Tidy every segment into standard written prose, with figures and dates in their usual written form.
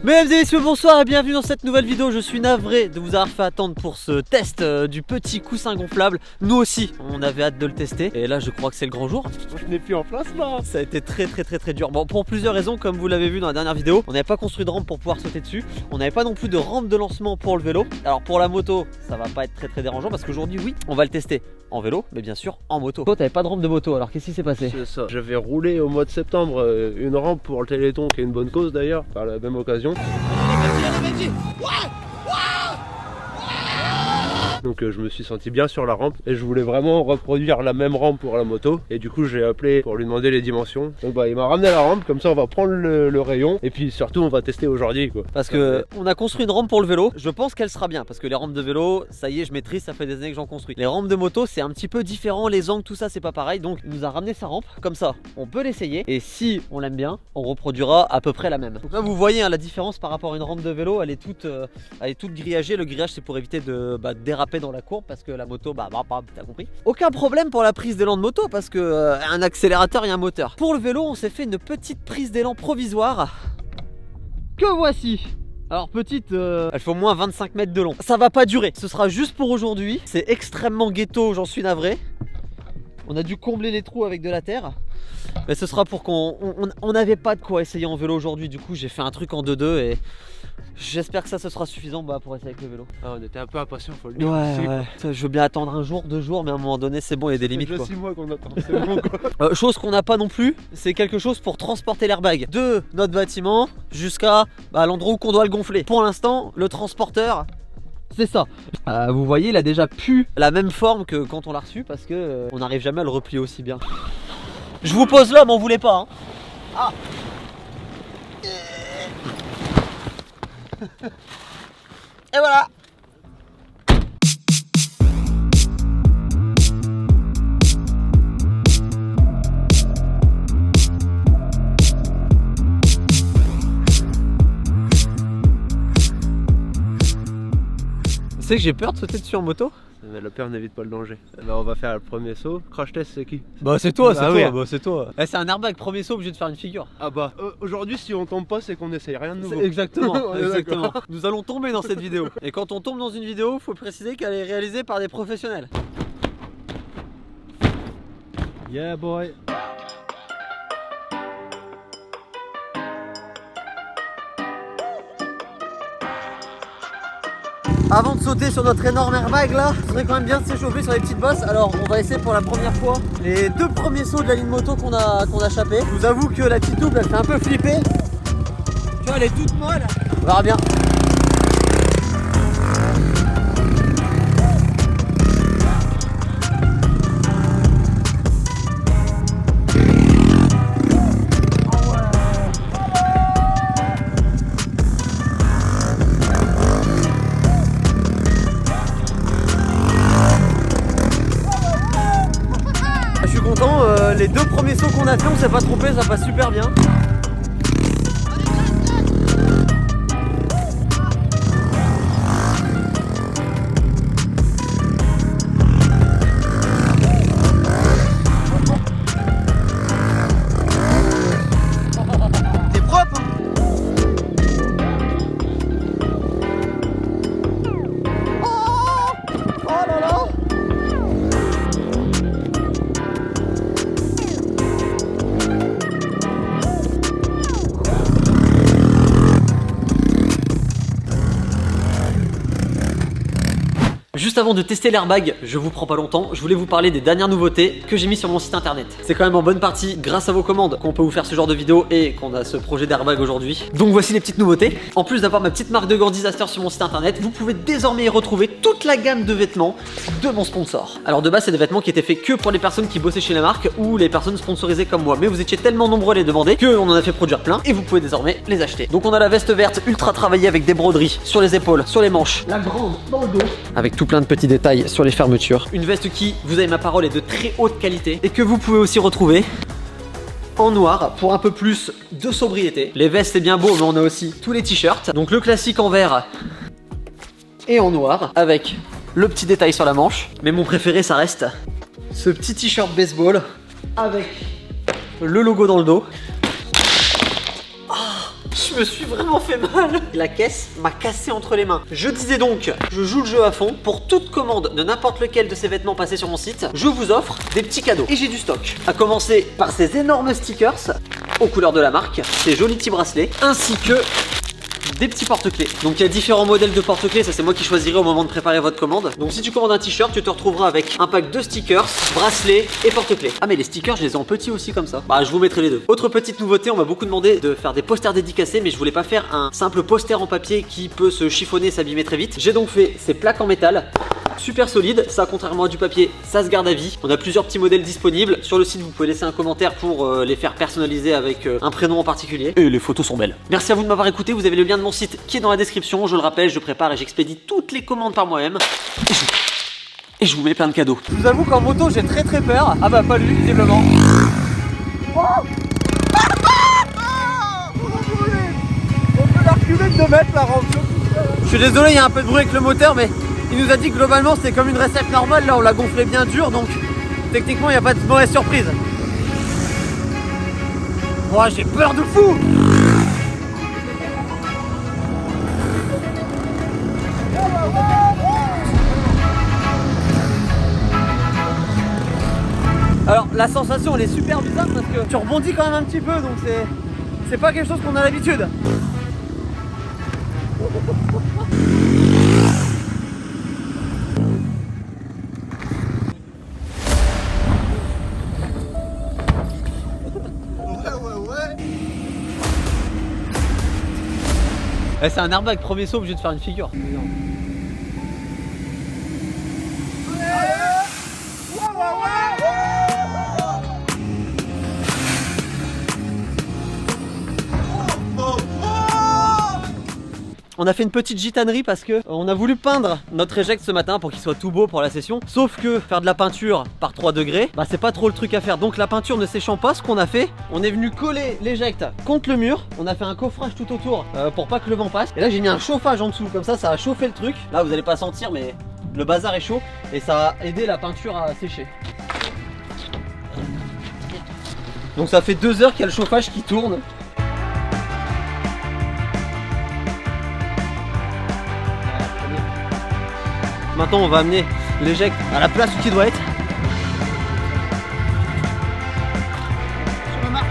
Mesdames et messieurs, bonsoir et bienvenue dans cette nouvelle vidéo. Je suis navré de vous avoir fait attendre pour ce test du petit coussin gonflable. Nous aussi, on avait hâte de le tester. Et là, je crois que c'est le grand jour. Je n'ai plus en place là. Ça a été très dur. Bon, pour plusieurs raisons, comme vous l'avez vu dans la dernière vidéo, on n'avait pas construit de rampe pour pouvoir sauter dessus. On n'avait pas non plus de rampe de lancement pour le vélo. Alors pour la moto, ça va pas être très dérangeant parce qu'aujourd'hui, oui, on va le tester en vélo, mais bien sûr en moto. Toi, t'avais pas de rampe de moto, alors qu'est-ce qui s'est passé? C'est ça. J'avais roulé au mois de septembre une rampe pour le Téléthon, qui est une bonne cause d'ailleurs, par la même occasion. Donc je me suis senti bien sur la rampe et je voulais vraiment reproduire la même rampe pour la moto. Et du coup j'ai appelé pour lui demander les dimensions. Donc bah il m'a ramené la rampe, comme ça on va prendre le rayon. Et puis surtout on va tester aujourd'hui quoi. Parce que on a construit une rampe pour le vélo. Je pense qu'elle sera bien parce que les rampes de vélo, ça y est, je maîtrise, ça fait des années que j'en construis. Les rampes de moto c'est un petit peu différent, les angles, tout ça c'est pas pareil. Donc il nous a ramené sa rampe, comme ça on peut l'essayer. Et si on l'aime bien, on reproduira à peu près la même. Donc là vous voyez hein, la différence par rapport à une rampe de vélo, elle est toute grillagée. Le grillage c'est pour éviter de déraper dans la courbe parce que la moto, t'as compris. Aucun problème pour la prise d'élan de moto parce que un accélérateur et un moteur. Pour le vélo, on s'est fait une petite prise d'élan provisoire que voici. Alors petite, elle fait au moins 25 mètres de long. Ça va pas durer, ce sera juste pour aujourd'hui. C'est extrêmement ghetto, j'en suis navré. On a dû combler les trous avec de la terre. Mais ce sera pour qu'on n'avait pas de quoi essayer en vélo aujourd'hui. Du coup j'ai fait un truc en 2-2 et j'espère que ça ce sera suffisant pour essayer avec le vélo. Ah, on était un peu impatients, faut le dire. Ouais. Je veux bien attendre un jour, 2 jours, mais à un moment donné c'est bon, il y a des limites déjà quoi. 6 mois qu'on attend, c'est bon quoi. Chose qu'on n'a pas non plus, c'est quelque chose pour transporter l'airbag de notre bâtiment jusqu'à l'endroit où qu'on doit le gonfler. Pour l'instant, le transporteur, c'est ça. Vous voyez, il a déjà pu la même forme que quand on l'a reçu parce que on n'arrive jamais à le replier aussi bien. Je vous pose là, m'en voulez pas hein. Ah. Et voilà. Tu sais que j'ai peur de sauter dessus en moto. Mais la peur n'évite pas le danger. Bah, on va faire le premier saut. Crash test c'est qui? Bah c'est toi, c'est toi. C'est un airbag, premier saut, obligé de faire une figure. Ah bah aujourd'hui si on tombe pas c'est qu'on essaye rien de nouveau. Exactement, exactement. Nous allons tomber dans cette vidéo. Et quand on tombe dans une vidéo, faut préciser qu'elle est réalisée par des professionnels. Yeah boy. Avant de sauter sur notre énorme airbag là, il faudrait quand même bien se s'échauffer sur les petites bosses. Alors on va essayer pour la première fois les 2 premiers sauts de la ligne moto qu'on a chapé. Je vous avoue que la petite double elle fait un peu flipper. Tu vois elle est toute molle. On verra bien. Les 2 premiers sauts qu'on a fait, on s'est pas trompé, ça passe super bien. T'es propre hein? Oh là là. Juste avant de tester l'airbag, je vous prends pas longtemps, je voulais vous parler des dernières nouveautés que j'ai mis sur mon site internet. C'est quand même en bonne partie grâce à vos commandes qu'on peut vous faire ce genre de vidéo et qu'on a ce projet d'airbag aujourd'hui. Donc voici les petites nouveautés. En plus d'avoir ma petite marque de Gant Disaster sur mon site internet, vous pouvez désormais y retrouver toute la gamme de vêtements de mon sponsor. Alors de base c'est des vêtements qui étaient faits que pour les personnes qui bossaient chez la marque ou les personnes sponsorisées comme moi. Mais vous étiez tellement nombreux à les demander qu'on en a fait produire plein et vous pouvez désormais les acheter. Donc on a la veste verte ultra travaillée avec des broderies sur les épaules, sur les manches, la grande dans le dos, avec tout plein de petits détails sur les fermetures. Une veste qui, vous avez ma parole, est de très haute qualité et que vous pouvez aussi retrouver en noir pour un peu plus de sobriété. Les vestes c'est bien beau, mais on a aussi tous les t-shirts. Donc le classique en vert et en noir avec le petit détail sur la manche. Mais mon préféré ça reste ce petit t-shirt baseball avec le logo dans le dos. Je me suis vraiment fait mal. La caisse m'a cassé entre les mains. Je disais donc, je joue le jeu à fond. Pour toute commande de n'importe lequel de ces vêtements passés sur mon site, je vous offre des petits cadeaux. Et j'ai du stock. À commencer par ces énormes stickers aux couleurs de la marque, ces jolis petits bracelets, ainsi que des petits porte-clés. Donc il y a différents modèles de porte-clés, ça c'est moi qui choisirai au moment de préparer votre commande. Donc si tu commandes un t-shirt, tu te retrouveras avec un pack de stickers, bracelets et porte-clés. Ah mais les stickers, je les ai en petits aussi comme ça. Bah je vous mettrai les deux. Autre petite nouveauté, on m'a beaucoup demandé de faire des posters dédicacés, mais je voulais pas faire un simple poster en papier qui peut se chiffonner, s'abîmer très vite. J'ai donc fait ces plaques en métal. Super solide, ça contrairement à du papier, ça se garde à vie. On a plusieurs petits modèles disponibles. Sur le site, vous pouvez laisser un commentaire pour les faire personnaliser avec un prénom en particulier. Et les photos sont belles. Merci à vous de m'avoir écouté, vous avez le lien de mon site qui est dans la description. Je le rappelle, je prépare et j'expédie toutes les commandes par moi-même. Et je vous mets plein de cadeaux. Je vous avoue qu'en moto, j'ai très peur. Ah bah pas lui, visiblement. On peut la reculer de 2 mètres la rampe. Je suis désolé, il y a un peu de bruit avec le moteur, mais il nous a dit que globalement c'était comme une recette normale. Là on l'a gonflé bien dur, donc techniquement il n'y a pas de mauvaise surprise. Oh, j'ai peur de fou. Alors la sensation elle est super bizarre parce que tu rebondis quand même un petit peu, donc c'est pas quelque chose qu'on a l'habitude. Eh, c'est un airbag premier saut obligé de faire une figure. On a fait une petite gitanerie parce que on a voulu peindre notre éjecte ce matin pour qu'il soit tout beau pour la session. Sauf que faire de la peinture par 3 degrés, bah c'est pas trop le truc à faire. Donc la peinture ne séchant pas, ce qu'on a fait, on est venu coller l'éjecte contre le mur. On a fait un coffrage tout autour pour pas que le vent passe. Et là j'ai mis un chauffage en dessous, comme ça a chauffé le truc. Là vous allez pas sentir mais le bazar est chaud et ça a aidé la peinture à sécher. Donc ça fait 2 heures qu'il y a le chauffage qui tourne. Maintenant on va amener l'éjecte à la place où il doit être. Sur la marque.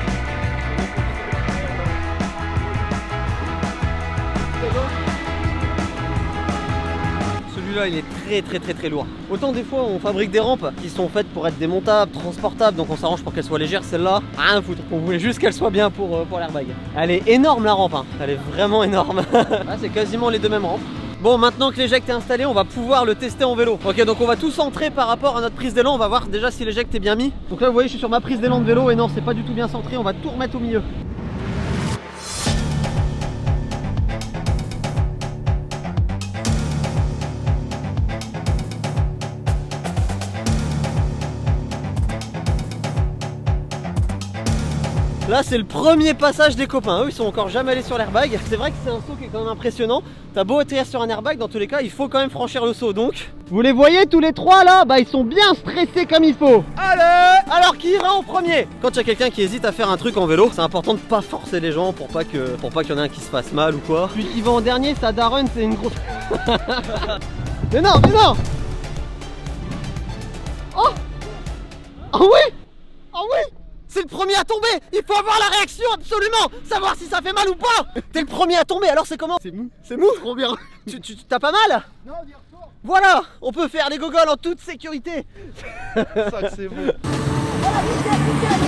Celui-là il est très lourd. Autant des fois on fabrique des rampes qui sont faites pour être démontables, transportables, donc on s'arrange pour qu'elles soient légères. Celle-là, rien à foutre. On voulait juste qu'elle soit bien pour l'airbag. Elle est énorme la rampe, hein. Elle est vraiment énorme. Là c'est quasiment les deux mêmes rampes. Bon, maintenant que l'éjecte est installé, on va pouvoir le tester en vélo. Ok, donc on va tout centrer par rapport à notre prise d'élan. On va voir déjà si l'éjecte est bien mis. Donc là, vous voyez, je suis sur ma prise d'élan de vélo et non, c'est pas du tout bien centré. On va tout remettre au milieu. Là c'est le premier passage des copains, eux ils sont encore jamais allés sur l'airbag. C'est vrai que c'est un saut qui est quand même impressionnant. T'as beau atterrir sur un airbag, dans tous les cas il faut quand même franchir le saut. Donc vous les voyez tous les trois là, bah ils sont bien stressés comme il faut. Allez, alors qui ira en premier? Quand il y a quelqu'un qui hésite à faire un truc en vélo, c'est important de pas forcer les gens pour pas qu'il y en ait un qui se fasse mal ou quoi. Celui qui va en dernier, sa daronne c'est une grosse... Mais non, mais non. Oh. Ah oui. Ah oui. C'est le premier à tomber. Il faut avoir la réaction absolument. Savoir si ça fait mal ou pas. T'es le premier à tomber, alors c'est comment? C'est mou. C'est mou. Trop bien. Tu t'as pas mal? Non, on y retourne. Voilà. On peut faire les gogoles en toute sécurité. Ça que c'est bon. Voilà, nickel.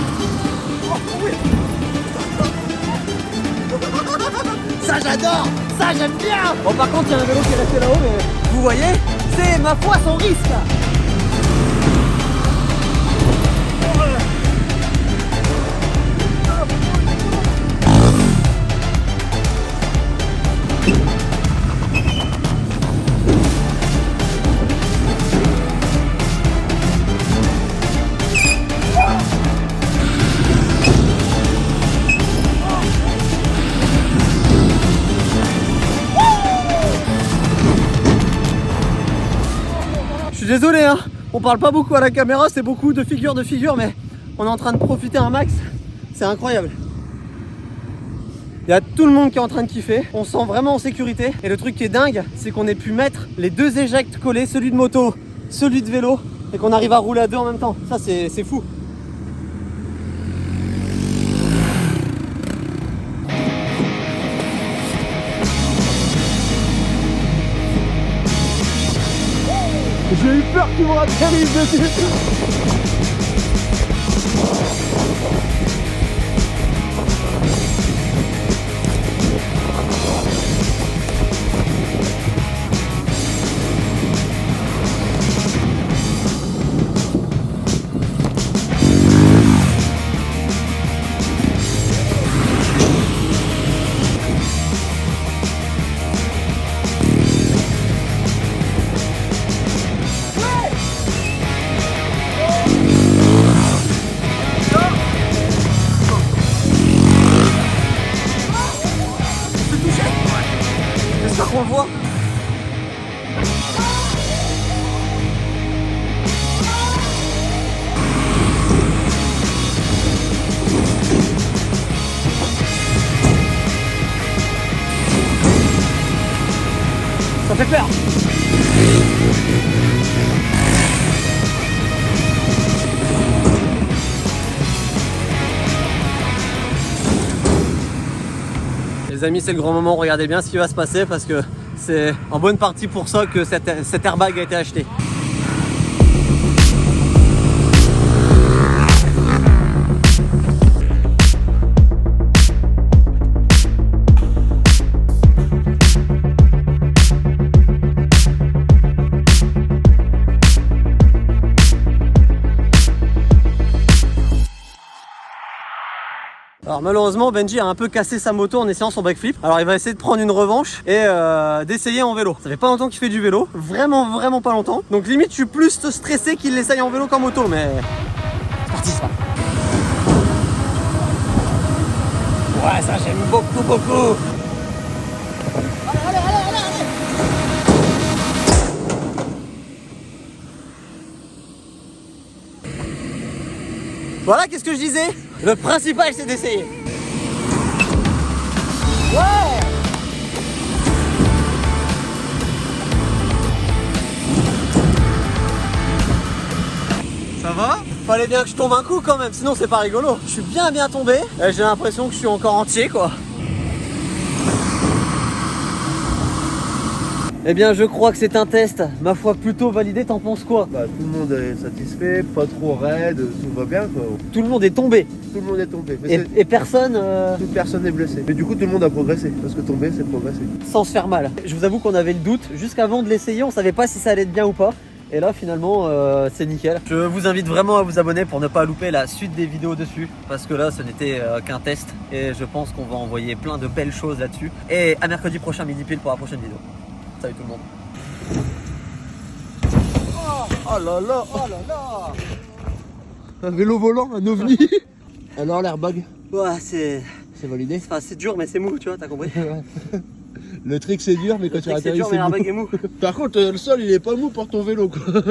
Oh, oui. Ça j'adore. Ça j'aime bien. Bon par contre il y a un vélo qui est resté là-haut, mais vous voyez, c'est ma foi sans risque. Je suis désolé hein, on parle pas beaucoup à la caméra, c'est beaucoup de figure, mais on est en train de profiter un max, c'est incroyable. Il y a tout le monde qui est en train de kiffer. On se sent vraiment en sécurité. Et le truc qui est dingue, c'est qu'on ait pu mettre les deux éjects collés, celui de moto, celui de vélo, et qu'on arrive à rouler à deux en même temps. Ça, c'est fou. J'ai eu peur qu'il me atterrisse dessus. On le voit. Ça fait peur. Les amis, c'est le grand moment, regardez bien ce qui va se passer parce que c'est en bonne partie pour ça que cet airbag a été acheté. Alors malheureusement Benji a un peu cassé sa moto en essayant son backflip. Alors il va essayer de prendre une revanche et d'essayer en vélo. Ça fait pas longtemps qu'il fait du vélo, vraiment pas longtemps. Donc limite je suis plus stressé qu'il l'essaye en vélo qu'en moto, mais c'est parti ça. Ouais, ça j'aime beaucoup. Allez. Voilà, qu'est-ce que je disais? Le principal c'est d'essayer. Ouais. Ça va? Fallait bien que je tombe un coup quand même, sinon c'est pas rigolo. Je suis bien tombé. J'ai l'impression que je suis encore entier quoi. Eh bien je crois que c'est un test, ma foi plutôt validé, t'en penses quoi? Bah, tout le monde est satisfait, pas trop raide, tout va bien quoi. Tout le monde est tombé. Tout le monde est tombé. Et personne... Toute personne n'est blessée. Mais du coup tout le monde a progressé, parce que tomber c'est progresser. Sans se faire mal. Je vous avoue qu'on avait le doute, jusqu'avant de l'essayer, on savait pas si ça allait être bien ou pas. Et là finalement c'est nickel. Je vous invite vraiment à vous abonner pour ne pas louper la suite des vidéos dessus. Parce que là ce n'était qu'un test. Et je pense qu'on va envoyer plein de belles choses là-dessus. Et à mercredi prochain midi pile pour la prochaine vidéo. Salut tout le monde. Oh là là. Un vélo volant, un ovni. Alors l'airbag, Ouais, c'est validé. enfin, c'est dur mais c'est mou, tu vois, t'as compris? Le trick c'est dur, mais quand tu C'est atterris dur mais c'est mou. l'airbag est mou. Par contre le sol il est pas mou pour ton vélo quoi.